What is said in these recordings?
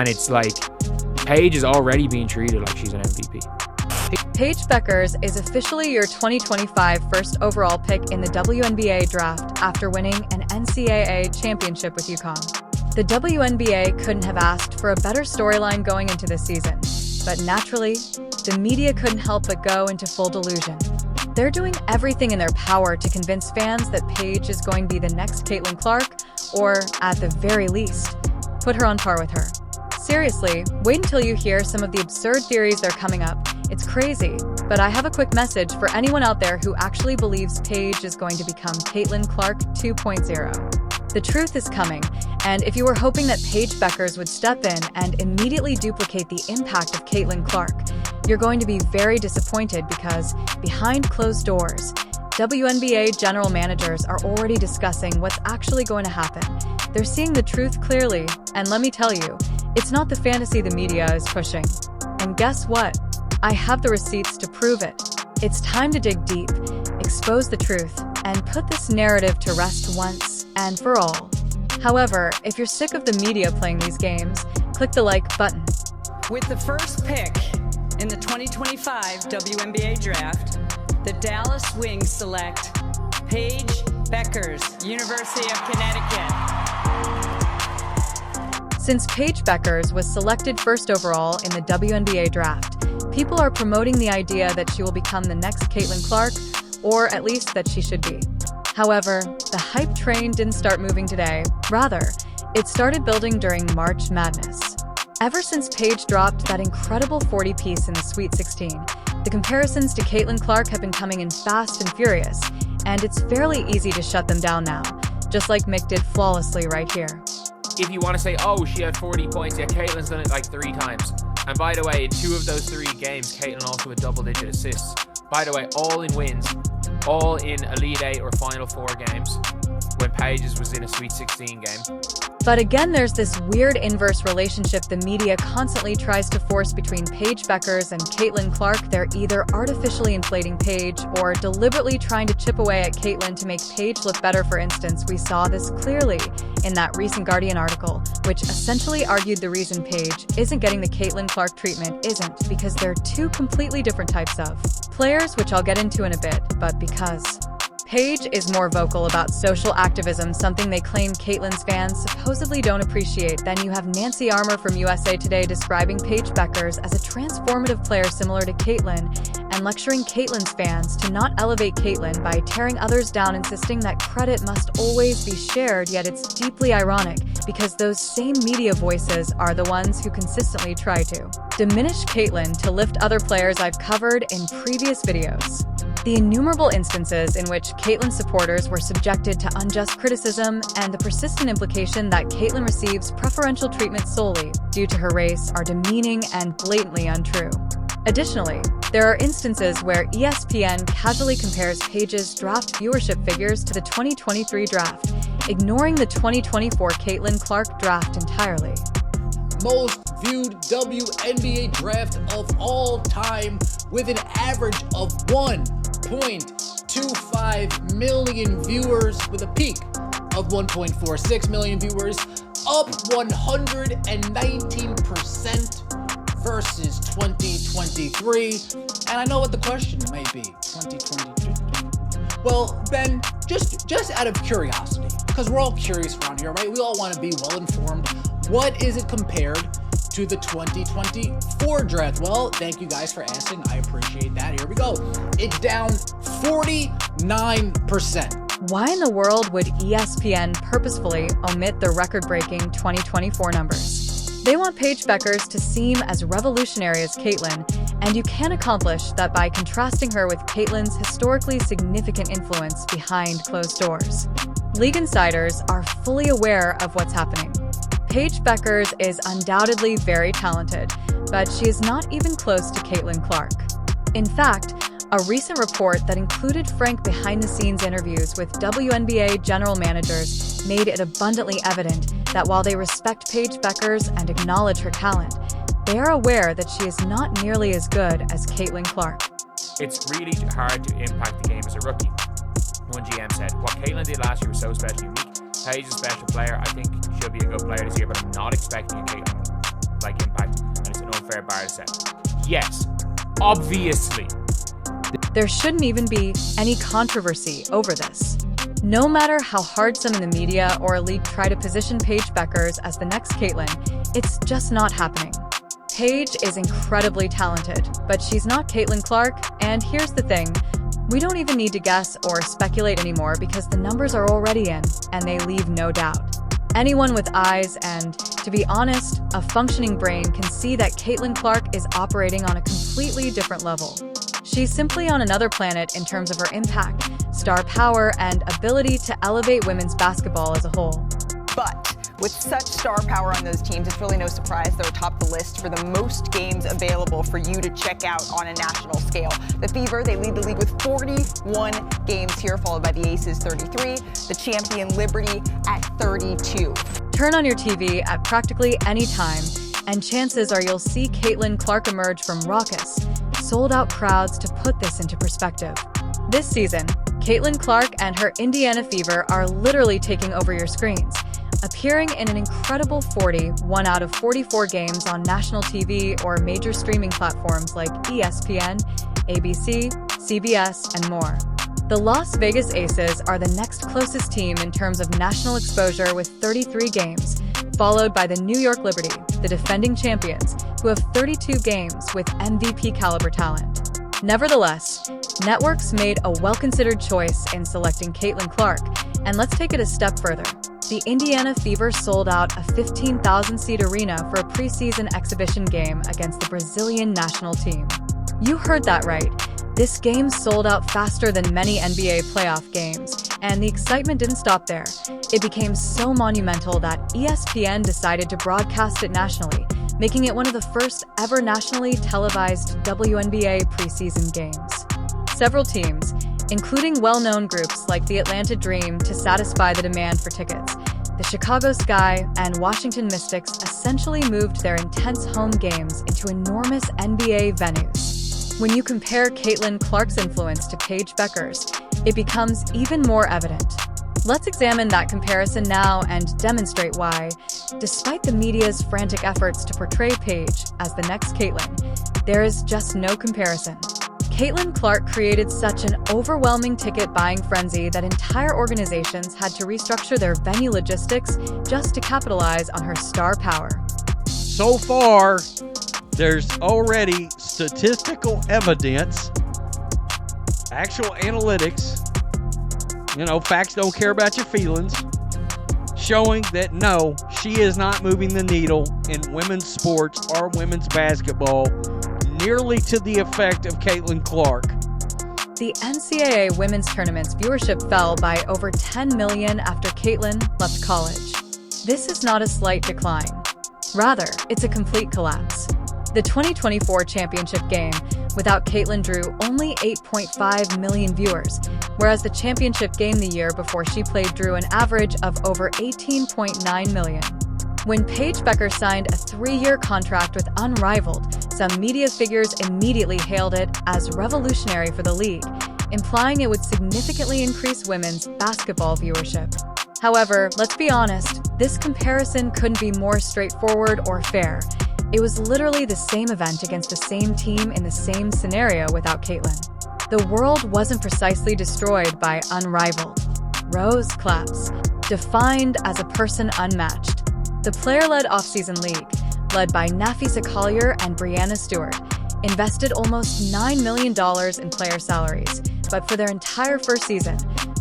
And it's like, Paige is already being treated like she's an MVP. Paige Bueckers is officially your 2025 first overall pick in the WNBA draft after winning an NCAA championship with UConn. The WNBA couldn't have asked for a better storyline going into this season, but naturally, the media couldn't help but go into full delusion. They're doing everything in their power to convince fans that Paige is going to be the next Caitlin Clark, or at the very least, put her on par with her. Seriously, wait until you hear some of the absurd theories they're coming up. It's crazy, but I have a quick message for anyone out there who actually believes Paige is going to become Caitlin Clark 2.0. The truth is coming, and if you were hoping that Paige Bueckers would step in and immediately duplicate the impact of Caitlin Clark, you're going to be very disappointed because, behind closed doors, WNBA general managers are already discussing what's actually going to happen. They're seeing the truth clearly, and let me tell you, it's not the fantasy the media is pushing. And guess what? I have the receipts to prove it. It's time to dig deep, expose the truth, and put this narrative to rest once and for all. However, if you're sick of the media playing these games, click the like button. With the first pick in the 2025 WNBA draft, the Dallas Wings select Paige Bueckers, University of Connecticut. Since Paige Bueckers was selected first overall in the WNBA draft, people are promoting the idea that she will become the next Caitlin Clark, or at least that she should be. However, the hype train didn't start moving today. Rather, it started building during March Madness. Ever since Paige dropped that incredible 40-piece in the Sweet 16, the comparisons to Caitlin Clark have been coming in fast and furious, and it's fairly easy to shut them down now, just like Mick did flawlessly right here. If you want to say, oh, she had 40 points, yeah, Caitlin's done it like 3 times. And by the way, in 2 of those 3 games, Caitlin also had double-digit assists. By the way, all in wins, all in Elite 8 or Final 4 games, when Paige's was in a Sweet 16 game. But again, there's this weird inverse relationship the media constantly tries to force between Paige Bueckers and Caitlin Clark. They're either artificially inflating Paige or deliberately trying to chip away at Caitlin to make Paige look better. For instance, we saw this clearly in that recent Guardian article, which essentially argued the reason Paige isn't getting the Caitlin Clark treatment isn't because they're 2 completely different types of players, which I'll get into in a bit, but because Paige is more vocal about social activism, something they claim Caitlin's fans supposedly don't appreciate. Then you have Nancy Armour from USA Today describing Paige Bueckers as a transformative player similar to Caitlin and lecturing Caitlin's fans to not elevate Caitlin by tearing others down, insisting that credit must always be shared. Yet it's deeply ironic because those same media voices are the ones who consistently try to diminish Caitlin to lift other players. I've covered in previous videos the innumerable instances in which Caitlin supporters were subjected to unjust criticism, and the persistent implication that Caitlin receives preferential treatment solely due to her race are demeaning and blatantly untrue. Additionally, there are instances where ESPN casually compares Paige's draft viewership figures to the 2023 draft, ignoring the 2024 Caitlin Clark draft entirely. Most viewed WNBA draft of all time with an average of 1.25 million viewers with a peak of 1.46 million viewers, up 119% versus 2023. And I know what the question may be, 2022. Well, Ben, just out of curiosity, because we're all curious around here, right? We all want to be well informed. What is it compared to the 2024 draft? Well, thank you guys for asking. I appreciate that. Here we go. It's down 49%. Why in the world would ESPN purposefully omit the record-breaking 2024 numbers? They want Paige Bueckers to seem as revolutionary as Caitlin, and you can accomplish that by contrasting her with Caitlin's historically significant influence behind closed doors. League insiders are fully aware of what's happening. Paige Bueckers is undoubtedly very talented, but she is not even close to Caitlin Clark. In fact, a recent report that included frank behind-the-scenes interviews with WNBA general managers made it abundantly evident that while they respect Paige Bueckers and acknowledge her talent, they are aware that she is not nearly as good as Caitlin Clark. It's really hard to impact the game as a rookie. One GM said, what Caitlin did last year was so special, unique. Paige is a special player. I think she'll be a good player this year, but I'm not expecting a Caitlin unfair bar to set? Yes, obviously. There shouldn't even be any controversy over this. No matter how hard some in the media or a league try to position Paige Bueckers as the next Caitlyn, it's just not happening. Paige is incredibly talented, but she's not Caitlin Clark, and here's the thing. We don't even need to guess or speculate anymore because the numbers are already in, and they leave no doubt. Anyone with eyes and, to be honest, a functioning brain can see that Caitlin Clark is operating on a completely different level. She's simply on another planet in terms of her impact, star power, and ability to elevate women's basketball as a whole. But with such star power on those teams, it's really no surprise they're atop the list for the most games available for you to check out on a national scale. The Fever, they lead the league with 41 games here, followed by the Aces 33, the champion Liberty at 32. Turn on your TV at practically any time, and chances are you'll see Caitlin Clark emerge from raucous, sold-out crowds to put this into perspective. This season, Caitlin Clark and her Indiana Fever are literally taking over your screens, appearing in an incredible 41 out of 44 games on national TV or major streaming platforms like ESPN, ABC, CBS, and more. The Las Vegas Aces are the next closest team in terms of national exposure with 33 games, followed by the New York Liberty, the defending champions, who have 32 games with MVP-caliber talent. Nevertheless, networks made a well-considered choice in selecting Caitlin Clark, and let's take it a step further. The Indiana Fever sold out a 15,000-seat arena for a preseason exhibition game against the Brazilian national team. You heard that right. This game sold out faster than many NBA playoff games, and the excitement didn't stop there. It became so monumental that ESPN decided to broadcast it nationally, making it one of the first ever nationally televised WNBA preseason games. Several teams, including well-known groups like the Atlanta Dream to satisfy the demand for tickets, the Chicago Sky and Washington Mystics essentially moved their intense home games into enormous NBA venues. When you compare Caitlin Clark's influence to Paige Bueckers, it becomes even more evident. Let's examine that comparison now and demonstrate why, despite the media's frantic efforts to portray Paige as the next Caitlin, there is just no comparison. Caitlin Clark created such an overwhelming ticket-buying frenzy that entire organizations had to restructure their venue logistics just to capitalize on her star power. So far, there's already statistical evidence, actual analytics, facts don't care about your feelings, showing that no, she is not moving the needle in women's sports or women's basketball nearly to the effect of Caitlin Clark. The NCAA women's tournament's viewership fell by over 10 million after Caitlin left college. This is not a slight decline. Rather, it's a complete collapse. The 2024 championship game without Caitlin drew only 8.5 million viewers, whereas the championship game the year before she played drew an average of over 18.9 million. When Paige Bueckers signed a 3-year contract with Unrivaled, some media figures immediately hailed it as revolutionary for the league, implying it would significantly increase women's basketball viewership. However, let's be honest, this comparison couldn't be more straightforward or fair. It was literally the same event against the same team in the same scenario without Caitlin. The world wasn't precisely destroyed by Unrivaled. Rose claps, defined as a person unmatched. The player-led offseason league, led by Nafisa Collier and Brianna Stewart, invested almost $9 million in player salaries, but for their entire first season,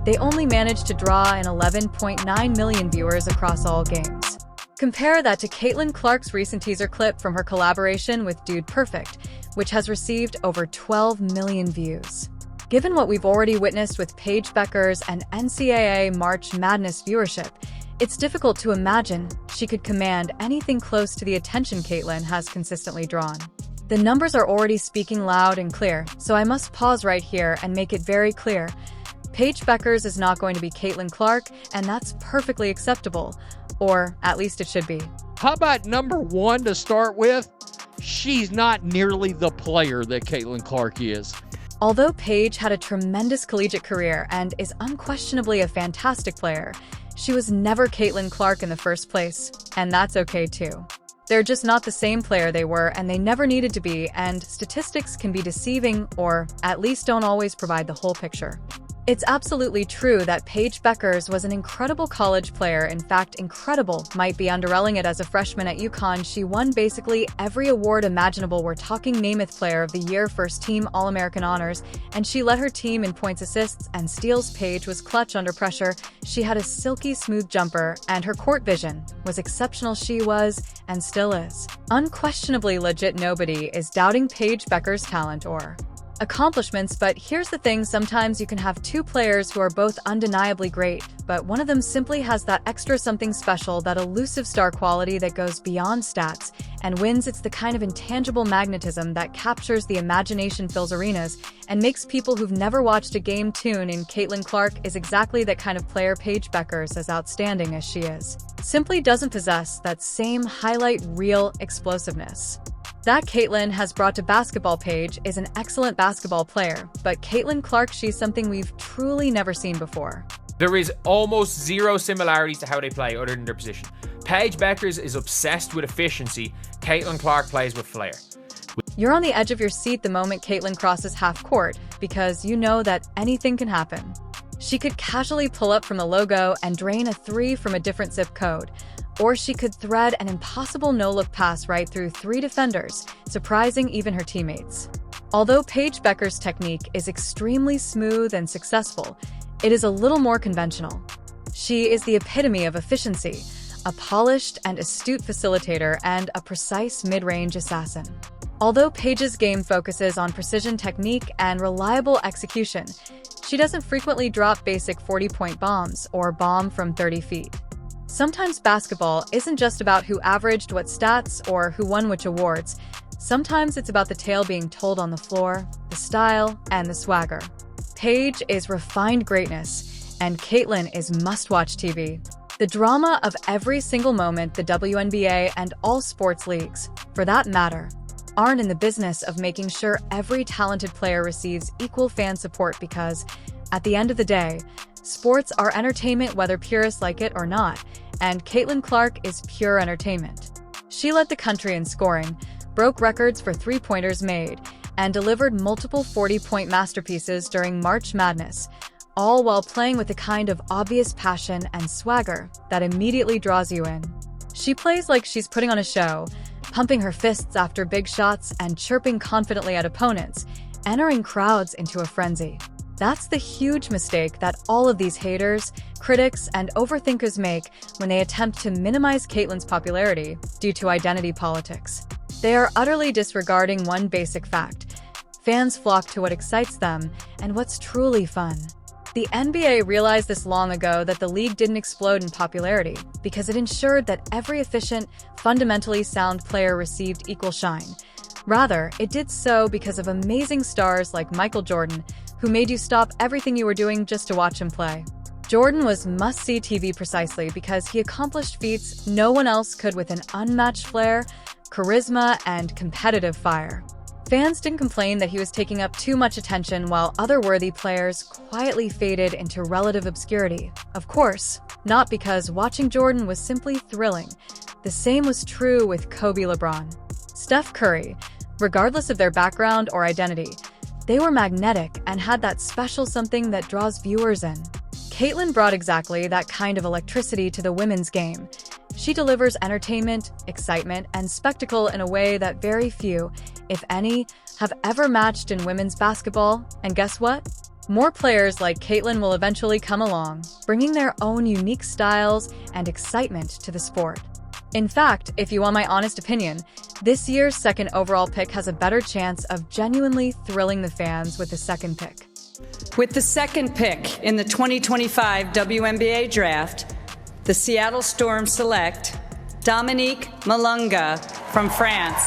they only managed to draw in 11.9 million viewers across all games. Compare that to Caitlin Clark's recent teaser clip from her collaboration with Dude Perfect, which has received over 12 million views. Given what we've already witnessed with Paige Bueckers and NCAA March Madness viewership, it's difficult to imagine she could command anything close to the attention Caitlin has consistently drawn. The numbers are already speaking loud and clear, so I must pause right here and make it very clear. Paige Bueckers is not going to be Caitlin Clark, and that's perfectly acceptable. Or at least it should be. How about number one to start with? She's not nearly the player that Caitlin Clark is. Although Paige had a tremendous collegiate career and is unquestionably a fantastic player, she was never Caitlin Clark in the first place, and that's okay too. They're just not the same player they were, and they never needed to be, and statistics can be deceiving or at least don't always provide the whole picture. It's absolutely true that Paige Bueckers was an incredible college player. In fact, incredible might be underselling it. As a freshman at UConn, she won basically every award imaginable. We're talking Namath Player of the Year, First Team All-American honors, and she led her team in points, assists, and steals. Paige was clutch under pressure. She had a silky smooth jumper, and her court vision was exceptional. She was, and still is, unquestionably legit. Nobody is doubting Paige Bueckers' talent or accomplishments, but here's the thing: sometimes you can have two players who are both undeniably great, but one of them simply has that extra something special, that elusive star quality that goes beyond stats and wins. It's the kind of intangible magnetism that captures the imagination, fills arenas, and makes people who've never watched a game tune in. Caitlin Clark is exactly that kind of player. Paige Bueckers, as outstanding as she is, simply doesn't possess that same highlight reel explosiveness that Caitlin has brought to basketball. Paige is an excellent basketball player, but Caitlin Clark, she's something we've truly never seen before. There is almost zero similarities to how they play other than their position. Paige Bueckers is obsessed with efficiency. Caitlin Clark plays with flair. You're on the edge of your seat the moment Caitlin crosses half court, because you know that anything can happen. She could casually pull up from the logo and drain a three from a different zip code, or she could thread an impossible no-look pass right through three defenders, surprising even her teammates. Although Paige Bueckers' technique is extremely smooth and successful, it is a little more conventional. She is the epitome of efficiency, a polished and astute facilitator, and a precise mid-range assassin. Although Paige's game focuses on precision, technique, and reliable execution, she doesn't frequently drop basic 40-point bombs or bomb from 30 feet. Sometimes basketball isn't just about who averaged what stats or who won which awards. Sometimes it's about the tale being told on the floor, the style, and the swagger. Paige is refined greatness, and Caitlin is must-watch TV. The drama of every single moment. The WNBA and all sports leagues, for that matter, aren't in the business of making sure every talented player receives equal fan support, because, at the end of the day, sports are entertainment whether purists like it or not, and Caitlin Clark is pure entertainment. She led the country in scoring, broke records for three-pointers made, and delivered multiple 40-point masterpieces during March Madness, all while playing with a kind of obvious passion and swagger that immediately draws you in. She plays like she's putting on a show, pumping her fists after big shots and chirping confidently at opponents, entering crowds into a frenzy. That's the huge mistake that all of these haters, critics, and overthinkers make when they attempt to minimize Caitlin's popularity due to identity politics. They are utterly disregarding one basic fact: fans flock to what excites them and what's truly fun. The NBA realized this long ago, that the league didn't explode in popularity because it ensured that every efficient, fundamentally sound player received equal shine. Rather, it did so because of amazing stars like Michael Jordan, who made you stop everything you were doing just to watch him play. Jordan was must-see TV precisely because he accomplished feats no one else could, with an unmatched flair, charisma, and competitive fire. Fans didn't complain that he was taking up too much attention, while other worthy players quietly faded into relative obscurity. Of course, not because watching Jordan was simply thrilling. The same was true with Kobe, LeBron, Steph Curry. Regardless of their background or identity, they were magnetic and had that special something that draws viewers in. Caitlin brought exactly that kind of electricity to the women's game. She delivers entertainment, excitement, and spectacle in a way that very few, if any, have ever matched in women's basketball. And guess what? More players like Caitlin will eventually come along, bringing their own unique styles and excitement to the sport. In fact, if you want my honest opinion, this year's second overall pick has a better chance of genuinely thrilling the fans with the second pick. With the second pick in the 2025 WNBA Draft, the Seattle Storm select Dominique Malunga from France.